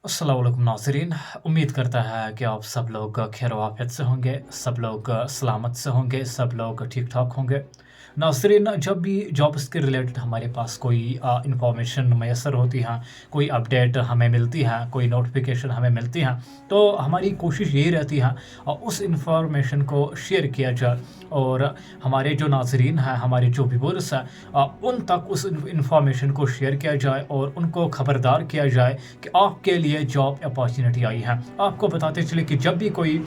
अस्सलाम वालेकुम नाज़रीन। उम्मीद करता है कि आप सब लोग खैर वाफ़ियत से होंगे, सब लोग सलामत से होंगे, सब लोग ठीक-ठाक होंगे। नाज़रीन, जब भी जॉब्स के रिलेटेड हमारे पास कोई इन्फॉर्मेशन मैसर होती है, कोई अपडेट हमें मिलती है, कोई नोटिफ़िकेशन हमें मिलती है, तो हमारी कोशिश यही रहती है उस इन्फॉर्मेशन को शेयर किया जाए और हमारे जो नाज़रीन हैं, हमारे जो व्यूअर्स हैं उन तक उस इन्फॉर्मेशन को शेयर किया जाए और उनको खबरदार किया जाए कि आपके लिए जॉब अपॉर्चुनिटी आई है। आपको बताते चले कि जब भी कोई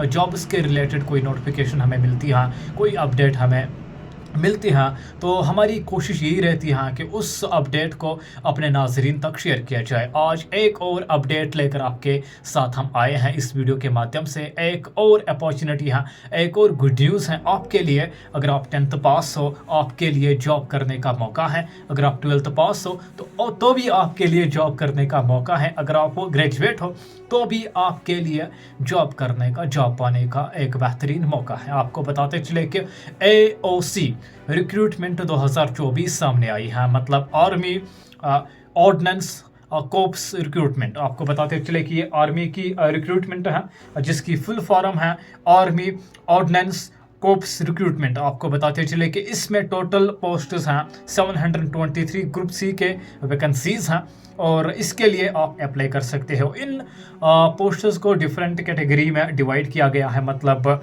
जॉब्स के रिलेटेड कोई नोटिफ़िकेशन हमें मिलती है, कोई अपडेट हमें मिलती हैं, तो हमारी कोशिश यही रहती है कि उस अपडेट को अपने नाज़रीन तक शेयर किया जाए। आज एक और अपडेट लेकर आपके साथ हम आए हैं इस वीडियो के माध्यम से। एक और अपॉर्चुनिटी है, एक और गुड न्यूज़ है आपके लिए। अगर आप 10th पास हो, आपके लिए जॉब करने का मौका है। अगर आप 12th पास हो तो भी आपके लिए जॉब करने का मौका है। अगर आप ग्रेजुएट हो तो भी आपके लिए जॉब करने का, जॉब पाने का एक बेहतरीन मौका है। आपको बताते चले कि AOC रिक्रूटमेंट 2024 सामने आई है, मतलब आर्मी ऑर्डिनेंस कोप्स रिक्रूटमेंट। आपको बताते चले कि ये आर्मी की रिक्रूटमेंट है, जिसकी फुल फॉर्म है आर्मी ऑर्डिनेंस कोप्स रिक्रूटमेंट। आपको बताते चले कि इसमें टोटल पोस्ट्स हैं 723 ग्रुप सी के वैकेंसीज हैं और इसके लिए आप अप्लाई कर सकते हो। इन पोस्ट्स को डिफरेंट कैटेगरी में डिवाइड किया गया है, मतलब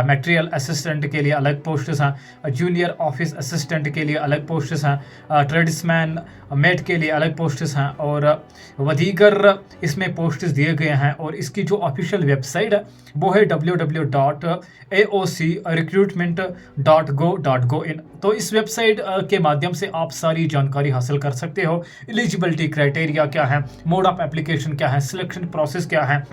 मटेरियल असिस्टेंट के लिए अलग पोस्ट्स हैं, जूनियर ऑफिस असिस्टेंट के लिए अलग पोस्ट्स हैं, ट्रेड्समैन मेट के लिए अलग पोस्ट्स हैं और वदीगर इसमें पोस्ट्स दिए गए हैं। और इसकी जो ऑफिशियल वेबसाइट है वो है www.aocrecruitment.go.in। तो इस वेबसाइट के माध्यम से आप सारी जानकारी हासिल कर सकते हो। एलिजिबिलिटी क्राइटेरिया क्या है, मोड ऑफ एप्लीकेशन क्या है, सिलेक्शन प्रोसेस क्या है,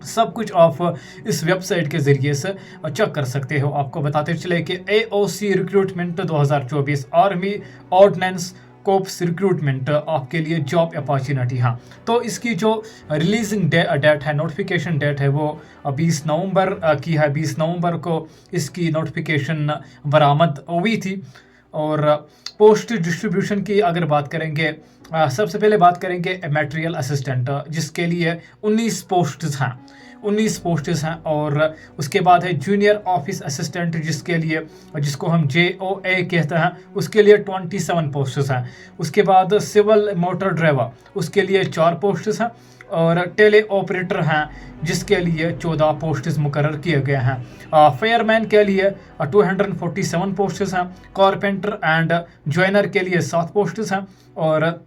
सब कुछ आप इस वेबसाइट के ज़रिए से चेक कर सकते हो। आपको बताते चले कि AOC recruitment 2024 army ordinance cops recruitment आपके लिए जॉब अपॉर्चुनिटी। हाँ, तो इसकी जो रिलीजिंग डेट है, नोटिफिकेशन डेट है, वो 20 नवंबर की है। 20 नवंबर को इसकी नोटिफिकेशन बरामद हुई थी। और पोस्ट डिस्ट्रीब्यूशन की अगर बात करेंगे, सबसे पहले बात करेंगे मटेरियल असिस्टेंट, जिसके लिए 19 पोस्ट्स हैं। 19 पोस्ट्स हैं। और उसके बाद है जूनियर ऑफिस असिस्टेंट, जिसको हम JOA कहते हैं, उसके लिए 27 पोस्ट्स हैं। उसके बाद सिविल मोटर ड्राइवर, उसके लिए 4 पोस्ट्स हैं। और टेली ऑपरेटर हैं, जिसके लिए 14 पोस्ट्स मुकर्रर किए गए हैं। फायरमैन के लिए 247 पोस्ट्स हैं। कारपेंटर एंड जॉइनर के लिए 7 पोस्ट्स हैं। और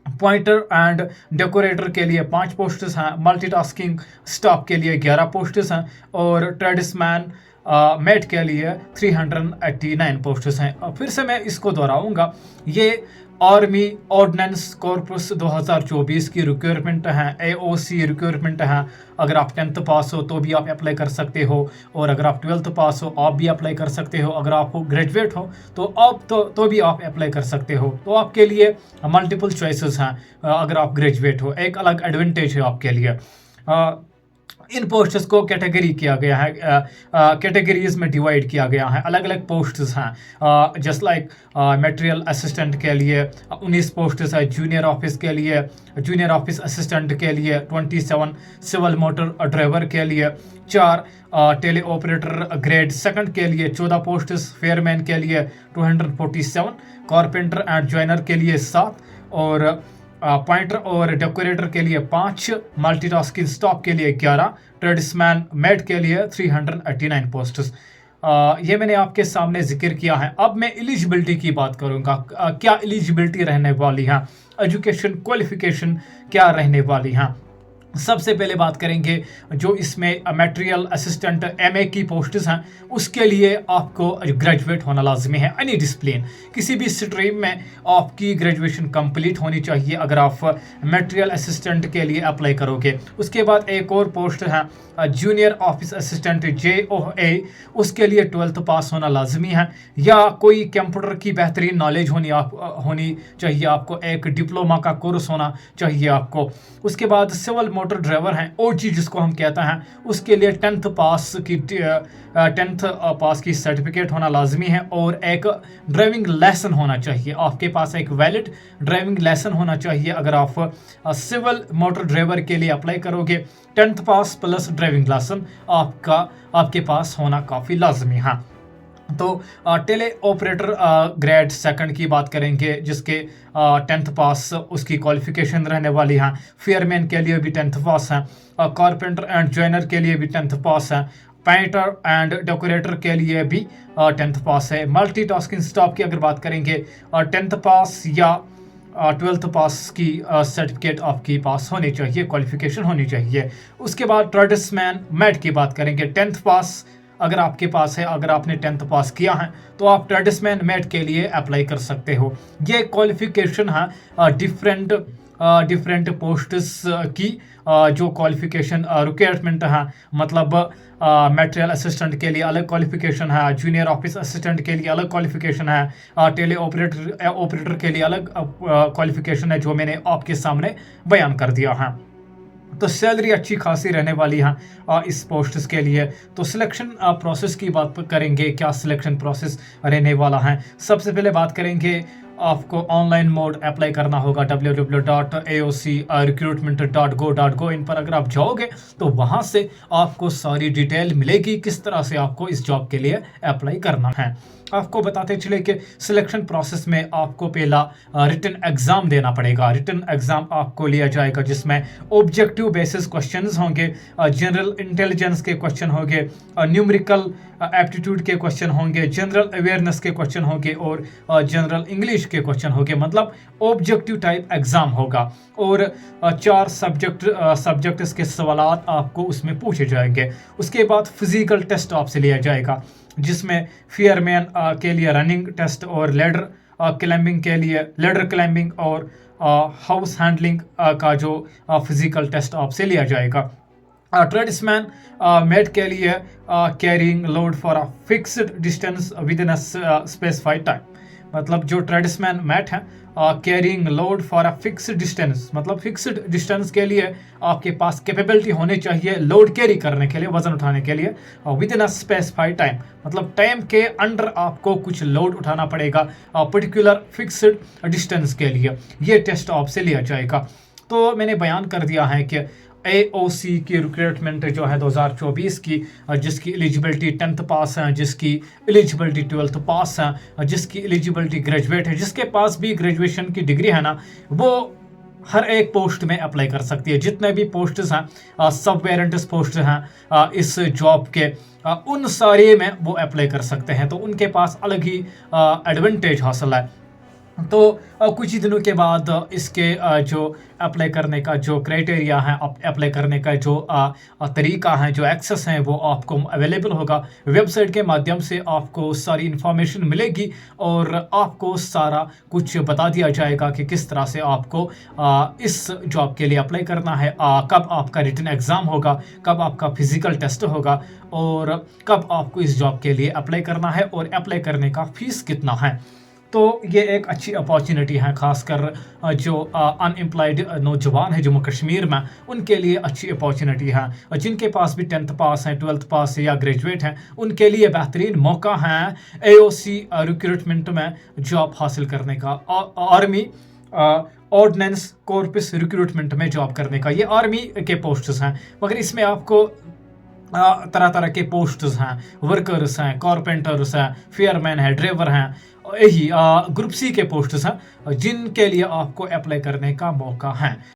पॉइंटर एंड डेकोरेटर के लिए 5 पोस्ट्स हैं। मल्टीटास्किंग स्टाफ के लिए 11 पोस्ट्स हैं। और ट्रेड्समैन मेट के लिए 389 पोस्ट्स हैं। फिर से मैं इसको दोहराऊंगा, ये आर्मी ऑर्डिनेंस कॉर्पस 2024 की रिक्वायरमेंट है, AOC रिक्वायरमेंट है। अगर आप 10th पास हो तो भी आप अप्लाई कर सकते हो, और अगर आप 12th पास हो आप भी अप्लाई कर सकते हो। अगर आप ग्रेजुएट हो तो आप तो भी आप अप्लाई कर सकते हो। तो आपके लिए मल्टीपल चॉइसेस हैं। अगर आप ग्रेजुएट हो, एक अलग एडवांटेज है आपके लिए। इन पोस्ट्स को कैटेगरी किया गया है, कैटेगरीज में डिवाइड किया गया है। अलग अलग पोस्ट्स हैं, जस्ट लाइक मटेरियल असिस्टेंट के लिए 19 पोस्ट्स है, जूनियर ऑफिस के लिए, जूनियर ऑफिस असिस्टेंट के लिए 27, सिविल मोटर ड्राइवर के लिए 4, टेली ऑपरेटर ग्रेड सेकंड के लिए 14 पोस्ट्स, फेयरमैन के लिए 247, कारपेंटर एंड जॉइनर के लिए 7, और पॉइंटर और डेकोरेटर के लिए 5, मल्टीटास्किंग स्टाफ के लिए 11, ट्रेड्समैन मेट के लिए 389 पोस्ट्स। ये मैंने आपके सामने जिक्र किया है। अब मैं एलिजिबिलिटी की बात करूंगा, क्या एलिजिबिलिटी रहने वाली है, एजुकेशन क्वालिफिकेशन क्या रहने वाली है। सबसे पहले बात करेंगे जो इसमें मटेरियल असिस्टेंट MA की पोस्ट्स हैं, उसके लिए आपको ग्रेजुएट होना लाजमी है। एनी डिसिप्लिन, किसी भी स्ट्रीम में आपकी ग्रेजुएशन कंप्लीट होनी चाहिए अगर आप मटेरियल असिस्टेंट के लिए अप्लाई करोगे। उसके बाद एक और पोस्ट है जूनियर ऑफिस असिस्टेंट JOA, उसके लिए 12th पास होना लाजमी है, या कोई कंप्यूटर की बेहतरीन नॉलेज होनी चाहिए आपको, एक डिप्लोमा का कोर्स होना चाहिए आपको। उसके बाद सिविल मोटर ड्राइवर हैं, ओजी जिसको हम कहते हैं, उसके लिए 10th पास की सर्टिफिकेट होना लाजमी है और एक ड्राइविंग लाइसेंस होना चाहिए। आपके पास एक वैलिड ड्राइविंग लाइसेंस होना चाहिए। अगर आप सिविल मोटर ड्राइवर के लिए अप्लाई करोगे, 10th पास प्लस ड्राइविंग लाइसेंस आपके पास होना काफ़ी लाजमी है। तो टेले ऑपरेटर ग्रेड सेकंड की बात करेंगे, जिसके 10th पास उसकी क्वालिफिकेशन रहने वाली है। फेयरमैन के लिए भी 10th पास है, कारपेंटर एंड जॉइनर के लिए भी 10th पास है, पेंटर एंड डेकोरेटर के लिए भी 10th पास है। मल्टीटास्किंग स्टाफ की अगर बात करेंगे, 10th पास या 12th पास की सर्टिफिकेट आपके पास होनी चाहिए, क्वालिफिकेशन होनी चाहिए। उसके बाद ट्रेड्समैन मेट की बात करेंगे, 10th पास अगर आपके पास है, अगर आपने 10th पास किया है तो आप ट्रेड्समैन मेट के लिए अप्लाई कर सकते हो। ये क्वालिफिकेशन है डिफरेंट पोस्ट्स की जो क्वालिफिकेशन रिक्वायरमेंट है, मतलब मटेरियल असिस्टेंट के लिए अलग क्वालिफिकेशन है, जूनियर ऑफिस असिस्टेंट के लिए अलग क्वालिफिकेशन है, टेली ऑपरेटर के लिए अलग क्वालिफिकेशन है, जो मैंने आपके सामने बयान कर दिया है। तो सैलरी अच्छी खासी रहने वाली है इस पोस्ट्स के लिए। तो सिलेक्शन प्रोसेस की बात करेंगे, क्या सिलेक्शन प्रोसेस रहने वाला है। सबसे पहले बात करेंगे, आपको ऑनलाइन मोड अप्लाई करना होगा www.aocrecruitment.go.go। इन पर अगर आप जाओगे तो वहाँ से आपको सारी डिटेल मिलेगी किस तरह से आपको इस जॉब के लिए अप्लाई करना है। आपको बताते चले कि सिलेक्शन प्रोसेस में आपको पहला रिटन एग्जाम देना पड़ेगा। रिटन एग्जाम आपको लिया जाएगा जिसमें ऑब्जेक्टिव बेसिस क्वेश्चंस होंगे, जनरल इंटेलिजेंस के क्वेश्चन होंगे, न्यूमेरिकल एप्टीट्यूड के क्वेश्चन होंगे, जनरल अवेयरनेस के क्वेश्चन होंगे और जनरल इंग्लिश के क्वेश्चन होंगे। मतलब ऑब्जेक्टिव टाइप एग्जाम होगा और 4 सब्जेक्ट्स के सवालात आपको उसमें पूछे जाएंगे। उसके बाद फिजिकल टेस्ट आपसे लिया जाएगा, जिसमें फेयरमैन के लिए रनिंग टेस्ट और लेडर क्लाइंबिंग और हाउस हैंडलिंग का जो फिजिकल टेस्ट आपसे लिया जाएगा। ट्रेड्समैन मेट के लिए carrying load for a fixed distance with in a specified time. मतलब जो ट्रेड्समैन मेट है, carrying load for a fixed distance, मतलब फिक्स्ड डिस्टेंस के लिए आपके पास कैपेबिलिटी होनी चाहिए लोड कैरी करने के लिए, वजन उठाने के लिए with in a specified time. मतलब टाइम के अंडर आपको कुछ लोड उठाना पड़ेगा पर्टिकुलर फिक्स्ड डिस्टेंस के लिए। ये टेस्ट आपसे लिया जाएगा। तो मैंने बयान कर दिया है कि AOC की रिक्रूटमेंट जो है 2024 की, जिसकी एलिजिबिलिटी 10th पास है, जिसकी एलिजिबिलिटी 12th पास है, जिसकी एलिजिबिलिटी ग्रेजुएट है, जिसके पास भी ग्रेजुएशन की डिग्री है ना, वो हर एक पोस्ट में अप्लाई कर सकती है। जितने भी पोस्ट्स हैं, सब वेरिएंट्स पोस्ट हैं इस जॉब के, उन सारे में वो अप्लाई कर सकते हैं। तो उनके पास अलग ही एडवांटेज हासिल है। तो कुछ ही दिनों के बाद इसके जो अप्लाई करने का जो क्राइटेरिया है, अप्लाई करने का जो तरीका है, जो एक्सेस है, वो आपको अवेलेबल होगा। वेबसाइट के माध्यम से आपको सारी इन्फॉर्मेशन मिलेगी और आपको सारा कुछ बता दिया जाएगा कि किस तरह से आपको इस जॉब के लिए अप्लाई करना है, कब आपका रिटन एग्ज़ाम होगा, कब आपका फिजिकल टेस्ट होगा और कब आपको इस जॉब के लिए अप्लाई करना है और अप्लाई करने का फीस कितना है। तो ये एक अच्छी अपॉर्चुनिटी है, खासकर जो अनएम्प्लॉयड नौजवान है जम्मू कश्मीर में, उनके लिए अच्छी अपॉर्चुनिटी है। जिनके पास भी 10th पास है, 12th पास है या ग्रेजुएट हैं, उनके लिए बेहतरीन मौका है AOC रिक्रूटमेंट में जॉब हासिल करने का, आर्मी ऑर्डिनेंस कॉर्पस रिक्रूटमेंट में जॉब करने का। ये आर्मी के पोस्ट्स हैं, मगर इसमें आपको तरह तरह के पोस्ट्स हैं, वर्कर्स हैं, कारपेंटर्स हैं, फेयरमैन है, ड्राइवर हैं, यही ग्रुप C के पोस्ट्स हैं जिनके लिए आपको अप्लाई करने का मौका है।